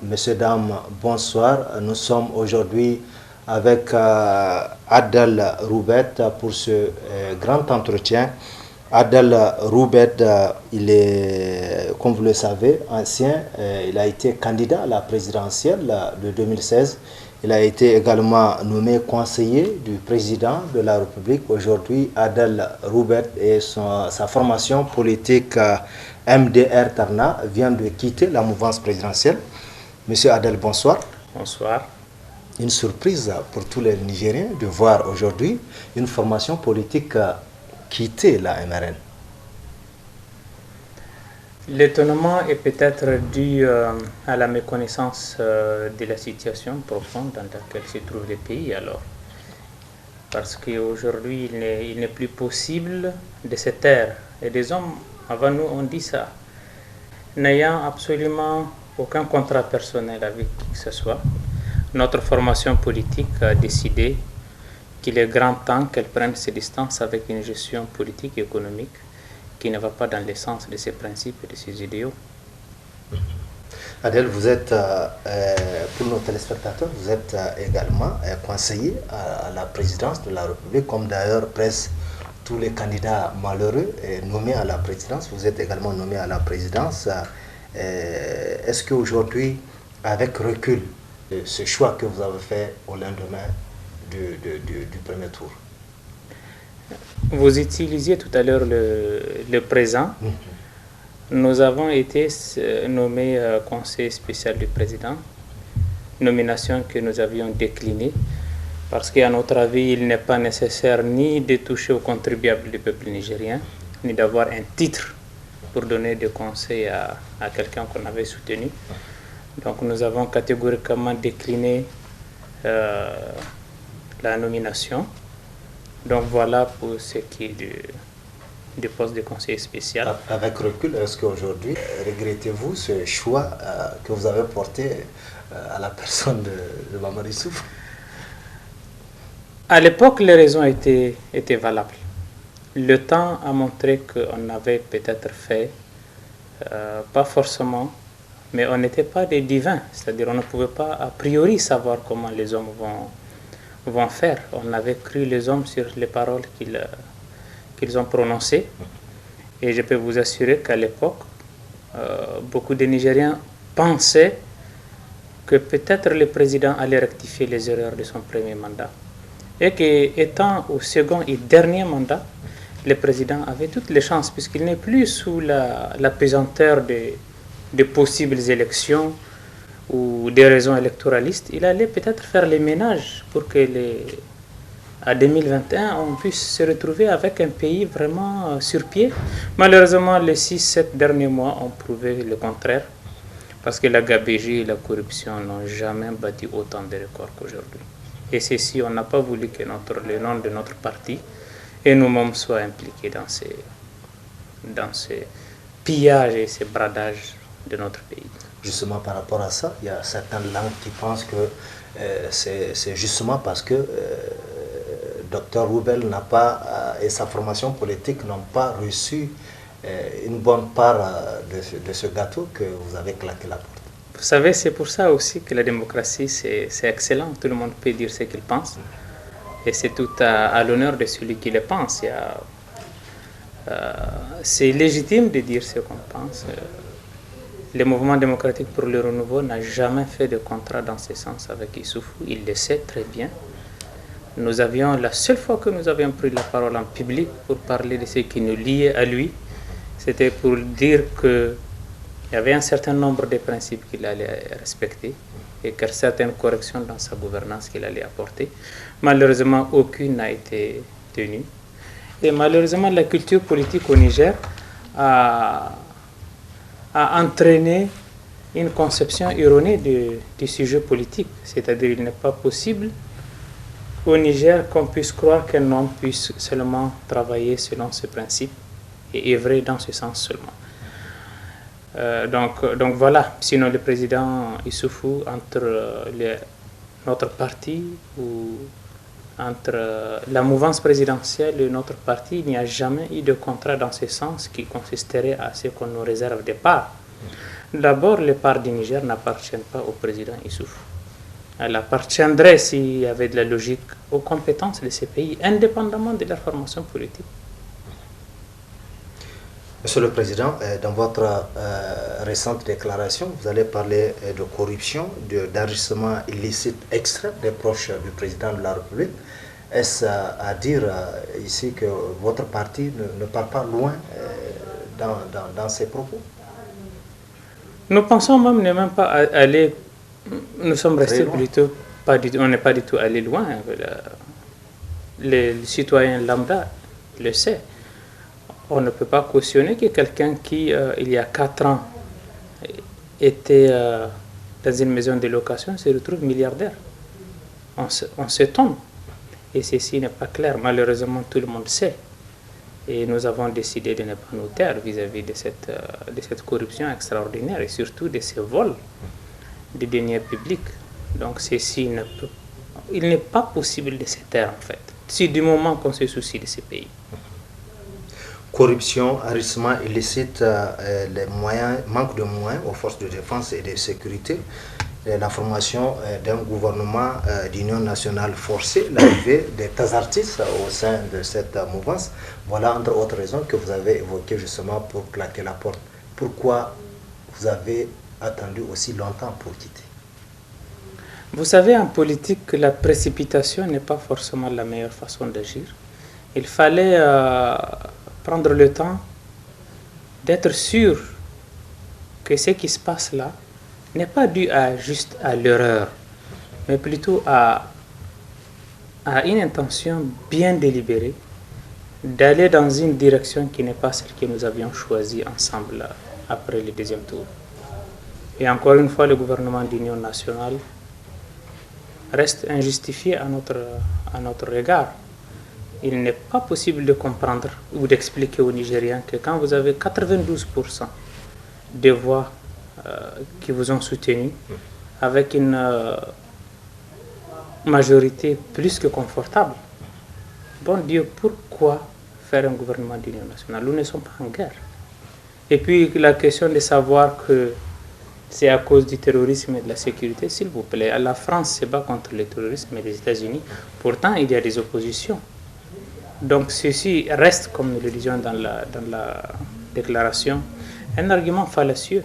messieurs, dames, bonsoir. Nous sommes aujourd'hui avec Adel Roubet pour ce grand entretien. Adel Roubet, il est, comme vous le savez, ancien. Il a été candidat à la présidentielle de 2016. Il a été également nommé conseiller du président de la République. Aujourd'hui, Adel Roubet et sa formation politique MDR Tarna vient de quitter la mouvance présidentielle. Monsieur Adel, bonsoir. Bonsoir. Une surprise pour tous les Nigériens de voir aujourd'hui une formation politique quitter la MRN. L'étonnement est peut-être dû à la méconnaissance de la situation profonde dans laquelle se trouve le pays alors. Parce qu'aujourd'hui, il n'est plus possible de se taire. Et des hommes, avant nous, ont dit ça. N'ayant absolument aucun contrat personnel avec qui que ce soit, notre formation politique a décidé qu'il est grand temps qu'elle prenne ses distances avec une gestion politique et économique qui ne va pas dans le sens de ses principes et de ses idéaux. Adel, vous êtes, pour nos téléspectateurs, vous êtes également conseiller à la présidence de la République, comme d'ailleurs presque tous les candidats malheureux nommés à la présidence. Vous êtes également nommé à la présidence. Est-ce qu'aujourd'hui, avec recul, ce choix que vous avez fait au lendemain du premier tour? Vous utilisiez tout à l'heure le présent. Nous avons été nommés conseiller spécial du président, nomination que nous avions déclinée parce qu'à notre avis, il n'est pas nécessaire ni de toucher aux contribuables du peuple nigérien, ni d'avoir un titre pour donner des conseils à quelqu'un qu'on avait soutenu. Donc nous avons catégoriquement décliné la nomination. Donc voilà pour ce qui est du poste de conseiller spécial. Avec recul, est-ce qu'aujourd'hui, regrettez-vous ce choix que vous avez porté à la personne de Mamadou Issoufou? À l'époque, les raisons étaient valables. Le temps a montré qu'on avait peut-être fait, pas forcément, mais on n'était pas des divins. C'est-à-dire on ne pouvait pas a priori savoir comment les hommes vont faire. On avait cru les hommes sur les paroles qu'ils ont prononcées. Et je peux vous assurer qu'à l'époque, beaucoup de Nigériens pensaient que peut-être le président allait rectifier les erreurs de son premier mandat. Et qu'étant au second et dernier mandat, le président avait toutes les chances, puisqu'il n'est plus sous la pesanteur de possibles élections ou des raisons électoralistes. Il allait peut-être faire les ménages pour que à 2021, on puisse se retrouver avec un pays vraiment sur pied. Malheureusement, les 6-7 derniers mois ont prouvé le contraire, parce que la gabegie et la corruption n'ont jamais battu autant de records qu'aujourd'hui. Et ceci, on n'a pas voulu que le nom de notre parti et nous-mêmes soient impliqués dans ces pillages et ces bradages de notre pays. Justement, par rapport à ça, il y a certaines langues qui pensent que c'est justement parce que Dr Roubet n'a pas, et sa formation politique n'ont pas reçu une bonne part de ce gâteau que vous avez claqué la porte. Vous savez, c'est pour ça aussi que la démocratie, c'est excellent. Tout le monde peut dire ce qu'il pense. Et c'est tout à l'honneur de celui qui le pense. C'est légitime de dire ce qu'on pense. Le mouvement démocratique pour le renouveau n'a jamais fait de contrat dans ce sens avec Issoufou. Il le sait très bien. La seule fois que nous avions pris la parole en public pour parler de ce qui nous liait à lui, c'était pour dire qu'il y avait un certain nombre de principes qu'il allait respecter et que certaines corrections dans sa gouvernance qu'il allait apporter. Malheureusement, aucune n'a été tenue. Et malheureusement, la culture politique au Niger a entraîné une conception erronée du sujet politique. C'est-à-dire qu'il n'est pas possible au Niger qu'on puisse croire qu'un homme puisse seulement travailler selon ce principe et œuvrer dans ce sens seulement. Donc voilà, sinon le président Issoufou, entre notre parti ou entre la mouvance présidentielle et notre parti, il n'y a jamais eu de contrat dans ce sens qui consisterait à ce qu'on nous réserve des parts. D'abord, les parts du Niger n'appartiennent pas au président Issoufou. Elle appartiendrait, s'il y avait de la logique, aux compétences de ces pays, indépendamment de leur formation politique. Monsieur le Président, dans votre récente déclaration, vous allez parler de corruption, d'enrichissement illicite extrême des proches du Président de la République. Est-ce à dire ici que votre parti ne part pas loin dans ses propos? Nous pensons même pas aller, nous sommes restés plutôt, on n'est pas du tout allé loin. Les citoyens lambda le savent. On ne peut pas cautionner que quelqu'un qui, il y a 4 ans, était dans une maison de location se retrouve milliardaire. On s'étonne. Et ceci n'est pas clair. Malheureusement, tout le monde sait. Et nous avons décidé de ne pas nous taire vis-à-vis de cette corruption extraordinaire et surtout de ces vols de deniers publics. Donc ceci il n'est pas possible de se taire en fait, si du moment qu'on se soucie de ces pays. Corruption, enrichissement illicite, les moyens, manque de moyens aux forces de défense et de sécurité, la formation d'un gouvernement d'union nationale forcée, l'arrivée des artistes au sein de cette mouvance. Voilà entre autres raisons que vous avez évoquées justement pour claquer la porte. Pourquoi vous avez attendu aussi longtemps pour quitter? Vous savez, en politique, la précipitation n'est pas forcément la meilleure façon d'agir. Il fallait prendre le temps d'être sûr que ce qui se passe là n'est pas dû juste à l'erreur, mais plutôt à une intention bien délibérée d'aller dans une direction qui n'est pas celle que nous avions choisie ensemble après le deuxième tour. Et encore une fois, le gouvernement d'union nationale reste injustifié à notre regard. Il n'est pas possible de comprendre ou d'expliquer aux Nigériens que quand vous avez 92% des voix qui vous ont soutenu, avec une majorité plus que confortable, bon Dieu, pourquoi faire un gouvernement d'union nationale? Nous ne sommes pas en guerre. Et puis la question de savoir que c'est à cause du terrorisme et de la sécurité, s'il vous plaît. La France se bat contre le terrorisme et les États-Unis. Pourtant, il y a des oppositions. Donc ceci reste, comme nous le disions dans la déclaration, un argument fallacieux.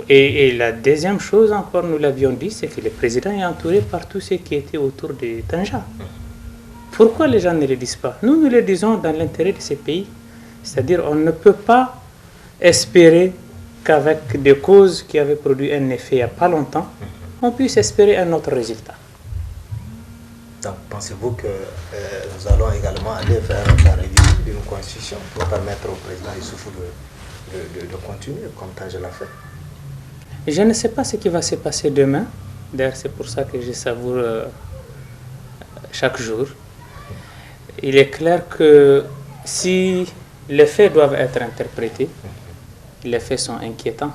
Et la deuxième chose encore, nous l'avions dit, c'est que le président est entouré par tous ceux qui étaient autour de Tanja. Pourquoi les gens ne le disent pas? Nous le disons dans l'intérêt de ces pays. C'est-à-dire on ne peut pas espérer qu'avec des causes qui avaient produit un effet il n'y a pas longtemps, on puisse espérer un autre résultat. Donc, pensez-vous que nous allons également aller vers la révision d'une constitution pour permettre au président Issoufou de continuer comme Tanja l'a fait? Je ne sais pas ce qui va se passer demain. D'ailleurs, c'est pour ça que je savoure chaque jour. Il est clair que si les faits doivent être interprétés, les faits sont inquiétants.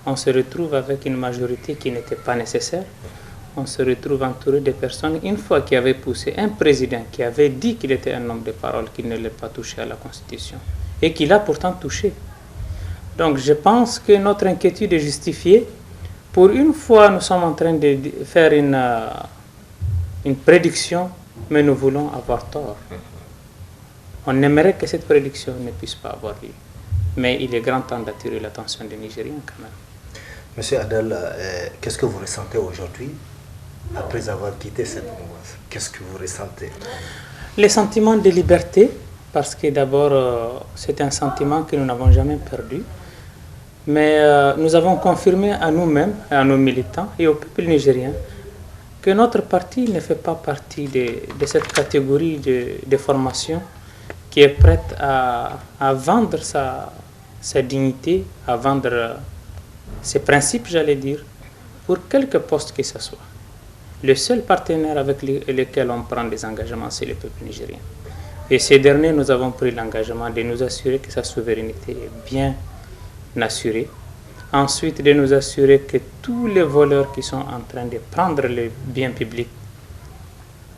On se retrouve avec une majorité qui n'était pas nécessaire. On se retrouve entouré de personnes, une fois qu'il avait poussé un président qui avait dit qu'il était un homme de parole, qu'il ne l'ait pas touché à la Constitution, et qu'il a pourtant touché. Donc je pense que notre inquiétude est justifiée. Pour une fois, nous sommes en train de faire une prédiction, mais nous voulons avoir tort. On aimerait que cette prédiction ne puisse pas avoir lieu. Mais il est grand temps d'attirer l'attention des Nigériens quand même. Monsieur Adel, qu'est-ce que vous ressentez aujourd'hui après avoir quitté cette mouvance? Qu'est-ce que vous ressentez? Les sentiments de liberté, parce que d'abord, c'est un sentiment que nous n'avons jamais perdu. Mais nous avons confirmé à nous-mêmes, à nos militants et au peuple nigérien que notre parti ne fait pas partie de cette catégorie de formation qui est prête à vendre sa dignité, à vendre ses principes, j'allais dire, pour quelque poste que ce soit. Le seul partenaire avec lequel on prend des engagements, c'est le peuple nigérien. Et ces derniers, nous avons pris l'engagement de nous assurer que sa souveraineté est bien assurée. Ensuite, de nous assurer que tous les voleurs qui sont en train de prendre les biens publics,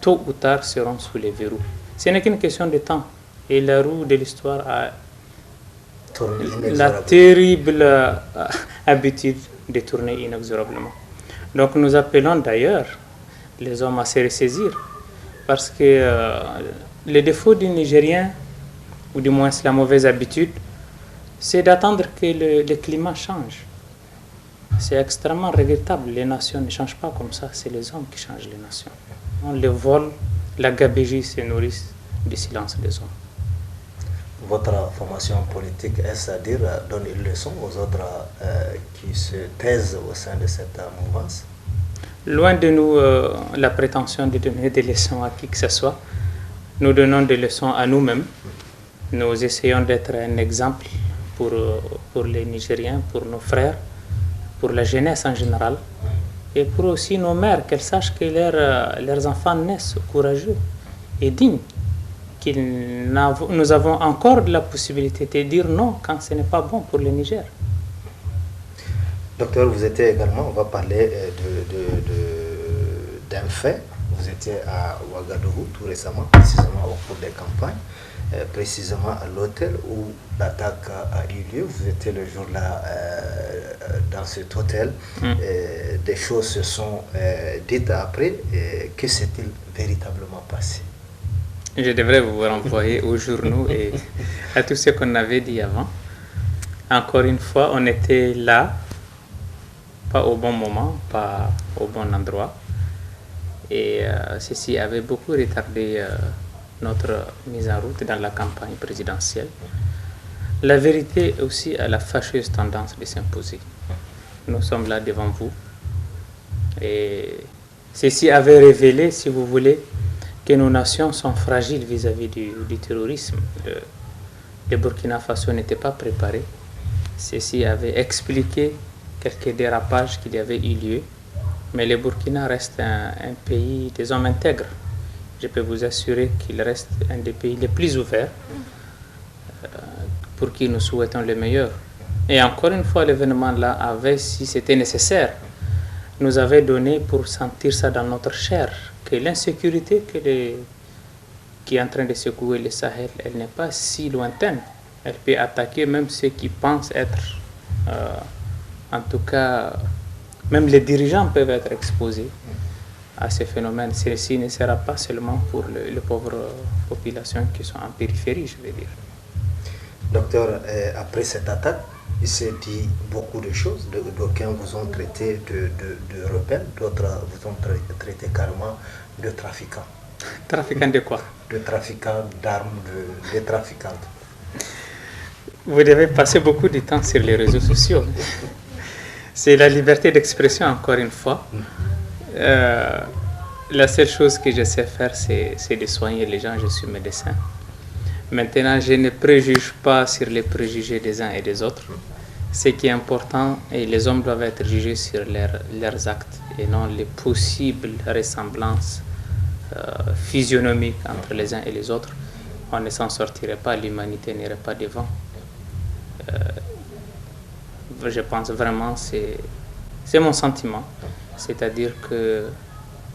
tôt ou tard, seront sous les verrous. Ce n'est qu'une question de temps. Et la roue de l'histoire a la terrible habitude de tourner inexorablement. Donc nous appelons d'ailleurs les hommes à se ressaisir, parce que le défaut du Nigérien, ou du moins la mauvaise habitude, c'est d'attendre que le climat change. C'est extrêmement regrettable. Les nations ne changent pas comme ça, c'est les hommes qui changent les nations. On les vole, la gabegie se nourrit du silence des hommes. Votre formation politique, est-ce à dire, donne une leçon aux autres qui se taisent au sein de cette mouvance? Loin de nous la prétention de donner des leçons à qui que ce soit. Nous donnons des leçons à nous-mêmes. Nous essayons d'être un exemple pour les Nigériens, pour nos frères, pour la jeunesse en général, et pour aussi nos mères, qu'elles sachent que leurs enfants naissent courageux et dignes, nous avons encore de la possibilité de dire non quand ce n'est pas bon pour le Niger. Docteur, vous étiez également, on va parler d'un fait. Vous étiez à Ouagadougou tout récemment, précisément au cours des campagnes, précisément à l'hôtel où l'attaque a eu lieu. Vous étiez le jour-là dans cet hôtel. Des choses se sont dites après. Que s'est-il véritablement passé? Je devrais vous renvoyer aux journaux et à tout ce qu'on avait dit avant. Encore une fois, on était là, pas au bon moment, pas au bon endroit. Et ceci avait beaucoup retardé notre mise en route dans la campagne présidentielle. La vérité aussi a la fâcheuse tendance de s'imposer. Nous sommes là devant vous. Et ceci avait révélé, si vous voulez, que nos nations sont fragiles vis-à-vis du terrorisme. Le Burkina Faso n'était pas préparé. Ceci avait expliqué quelques dérapages qu'il y avait eu lieu. Mais le Burkina reste un pays des hommes intègres. Je peux vous assurer qu'il reste un des pays les plus ouverts, pour qui nous souhaitons le meilleur. Et encore une fois, l'événement là avait, si c'était nécessaire, nous avait donné pour sentir ça dans notre chair, que l'insécurité qui est en train de secouer le Sahel, elle n'est pas si lointaine. Elle peut attaquer même ceux qui pensent être, en tout cas, même les dirigeants peuvent être exposés à ces phénomènes. Ceci ne sera pas seulement pour les pauvres populations qui sont en périphérie, je veux dire. Docteur, après cette attaque, il s'est dit beaucoup de choses. D'aucuns vous ont traité de rebelles, d'autres vous ont traité carrément de trafiquants. Trafiquants de quoi? De trafiquants d'armes, de trafiquantes. Vous devez passer beaucoup de temps sur les réseaux sociaux. C'est la liberté d'expression, encore une fois. La seule chose que je sais faire, c'est de soigner les gens. Je suis médecin. Maintenant, je ne préjuge pas sur les préjugés des uns et des autres. Ce qui est important, et les hommes doivent être jugés sur leurs actes et non les possibles ressemblances physionomiques entre les uns et les autres. On ne s'en sortirait pas, l'humanité n'irait pas devant. Je pense vraiment, c'est mon sentiment. C'est-à-dire que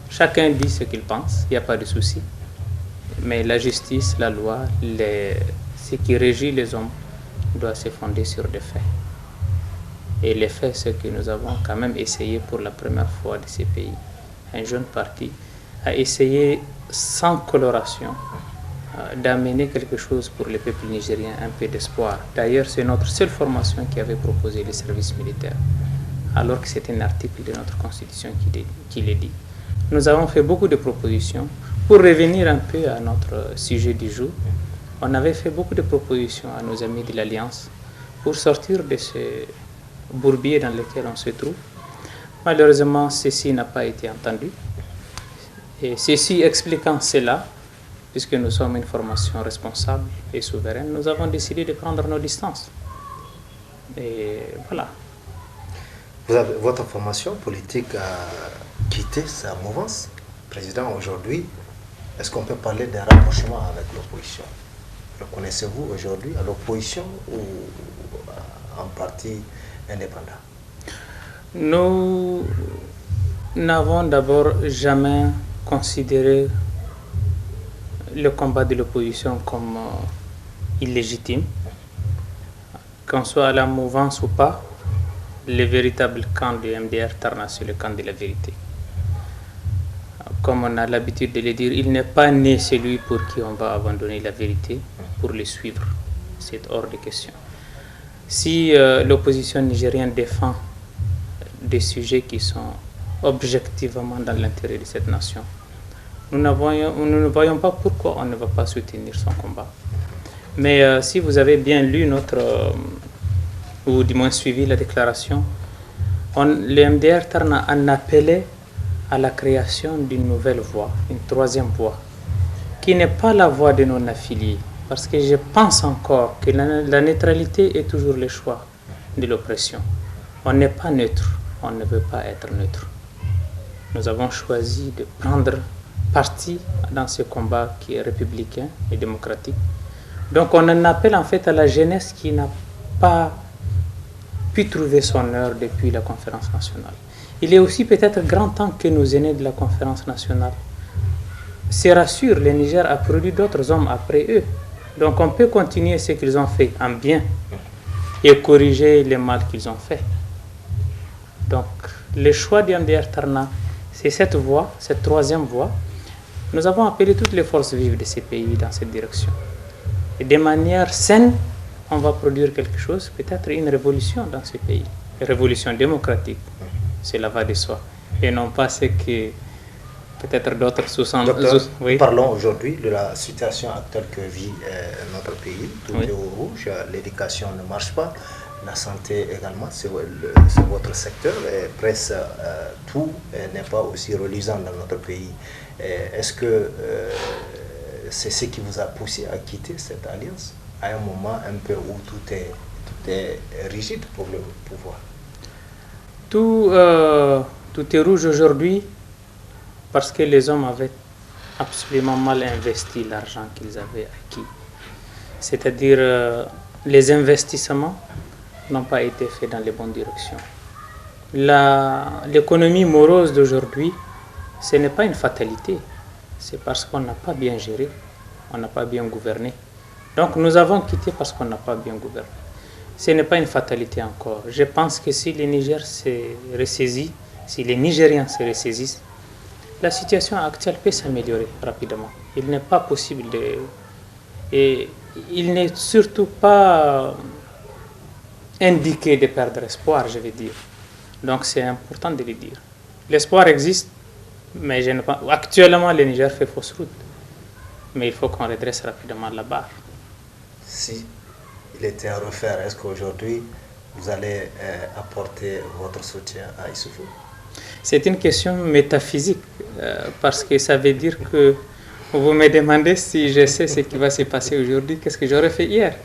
chacun dit ce qu'il pense, il n'y a pas de souci. Mais la justice, la loi, ce qui régit les hommes doit se fonder sur des faits. Et les faits, c'est que nous avons quand même essayé pour la première fois de ces pays, un jeune parti, a essayé sans coloration d'amener quelque chose pour le peuple nigérien, un peu d'espoir. D'ailleurs, c'est notre seule formation qui avait proposé le service militaire, alors que c'est un article de notre constitution qui le dit. Nous avons fait beaucoup de propositions. Pour revenir un peu à notre sujet du jour, on avait fait beaucoup de propositions à nos amis de l'Alliance pour sortir de ce bourbier dans lequel on se trouve. Malheureusement, ceci n'a pas été entendu. Et ceci expliquant cela, puisque nous sommes une formation responsable et souveraine, nous avons décidé de prendre nos distances. Et voilà. Votre formation politique a quitté sa mouvance. Président, aujourd'hui, est-ce qu'on peut parler d'un rapprochement avec l'opposition? Reconnaissez-vous aujourd'hui à l'opposition ou en parti indépendant? Nous n'avons d'abord jamais considéré le combat de l'opposition comme illégitime. qu'on soit à la mouvance ou pas, le véritable camp du MDR Tarna, c'est le camp de la vérité. Comme on a l'habitude de le dire, il n'est pas né celui pour qui on va abandonner la vérité pour le suivre. C'est hors de question. Si l'opposition nigérienne défend des sujets qui sont objectivement dans l'intérêt de cette nation, nous ne voyons pas pourquoi on ne va pas soutenir son combat. Mais si vous avez bien lu ou du moins suivi la déclaration, le MDR Tarna en appelait à la création d'une nouvelle voie, une troisième voie, qui n'est pas la voie de non-affiliés. Parce que je pense encore que la neutralité est toujours le choix de l'oppression. On n'est pas neutre, on ne veut pas être neutre. Nous avons choisi de prendre parti dans ce combat qui est républicain et démocratique. Donc on en appelle en fait à la jeunesse qui n'a pas pu trouver son heure depuis la conférence nationale. Il est aussi peut-être grand temps que nos aînés de la conférence nationale se rassurent. Le Niger a produit d'autres hommes après eux. Donc on peut continuer ce qu'ils ont fait en bien et corriger les mal qu'ils ont fait. Donc le choix du MDR Tarna, c'est cette voie, cette troisième voie. Nous avons appelé toutes les forces vives de ces pays dans cette direction. Et de manière saine, on va produire quelque chose, peut-être une révolution dans ces pays. Une révolution démocratique, cela va de soi. Et non pas ce que peut-être d'autres sous-entendent. Oui. Parlons aujourd'hui de la situation actuelle que vit notre pays. Tout est au rouge, l'éducation ne marche pas, la santé également, c'est votre secteur. Et presque tout n'est pas aussi reluisant dans notre pays. Est-ce que c'est ce qui vous a poussé à quitter cette alliance à un moment un peu où tout est rigide pour le pouvoir? Tout est rouge aujourd'hui parce que les hommes avaient absolument mal investi l'argent qu'ils avaient acquis. C'est-à-dire les investissements n'ont pas été faits dans les bonnes directions. L'économie morose d'aujourd'hui, ce n'est pas une fatalité. C'est parce qu'on n'a pas bien géré, on n'a pas bien gouverné. Donc nous avons quitté parce qu'on n'a pas bien gouverné. Ce n'est pas une fatalité encore. Je pense que si les Nigériens se ressaisissent, si les Nigériens se ressaisissent, la situation actuelle peut s'améliorer rapidement. Il n'est pas possible et il n'est surtout pas indiqué de perdre espoir, je vais dire. Donc c'est important de le dire. L'espoir existe, mais actuellement le Niger fait fausse route. Mais il faut qu'on redresse rapidement la barre. Si il était à refaire, est-ce qu'aujourd'hui vous allez apporter votre soutien à Issoufou? C'est une question métaphysique, parce que ça veut dire que vous me demandez si je sais ce qui va se passer aujourd'hui, qu'est-ce que j'aurais fait hier.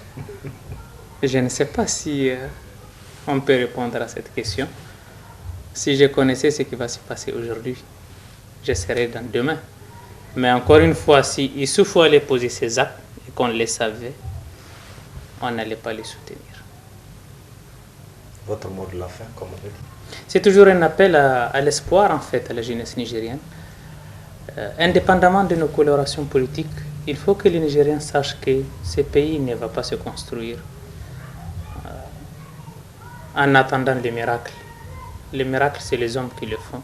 Je ne sais pas si on peut répondre à cette question. Si je connaissais ce qui va se passer aujourd'hui, je serais dans demain. Mais encore une fois, si Issoufou allait poser ses actes et qu'on les savait, on n'allait pas les soutenir. Votre mot de la fin, comme on le dit? C'est toujours un appel à l'espoir, en fait, à la jeunesse nigérienne. Indépendamment de nos colorations politiques, il faut que les Nigériens sachent que ce pays ne va pas se construire en attendant les miracles. Les miracles, c'est les hommes qui le font.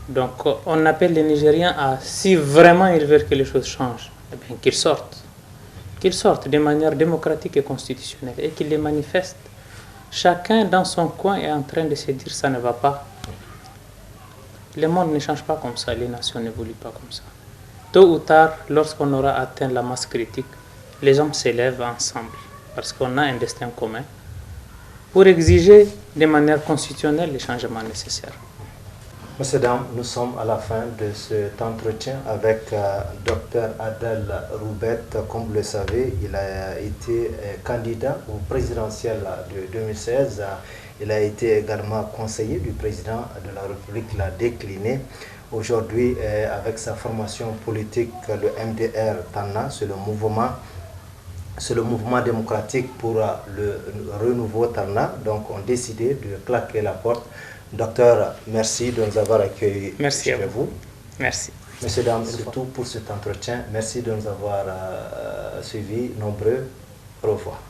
Donc, on appelle les Nigériens à, si vraiment ils veulent que les choses changent, eh bien, qu'ils sortent de manière démocratique et constitutionnelle et qu'ils les manifestent. Chacun dans son coin est en train de se dire ça ne va pas. Le monde ne change pas comme ça, les nations n'évoluent pas comme ça. Tôt ou tard, lorsqu'on aura atteint la masse critique, les hommes s'élèvent ensemble parce qu'on a un destin commun pour exiger de manière constitutionnelle les changements nécessaires. Messieurs, dames, nous sommes à la fin de cet entretien avec Dr Adel Roubet. Comme vous le savez, il a été candidat au présidentiel de 2016. Il a été également conseiller du président de la République, il a décliné. Aujourd'hui, avec sa formation politique, le MDR Tarna, c'est le mouvement démocratique pour le renouveau Tarna. Donc, on a décidé de claquer la porte. Docteur, merci de nous avoir accueillis chez vous. Merci. Messieurs, dames, c'est tout pour cet entretien. Merci de nous avoir suivis nombreux. Au revoir.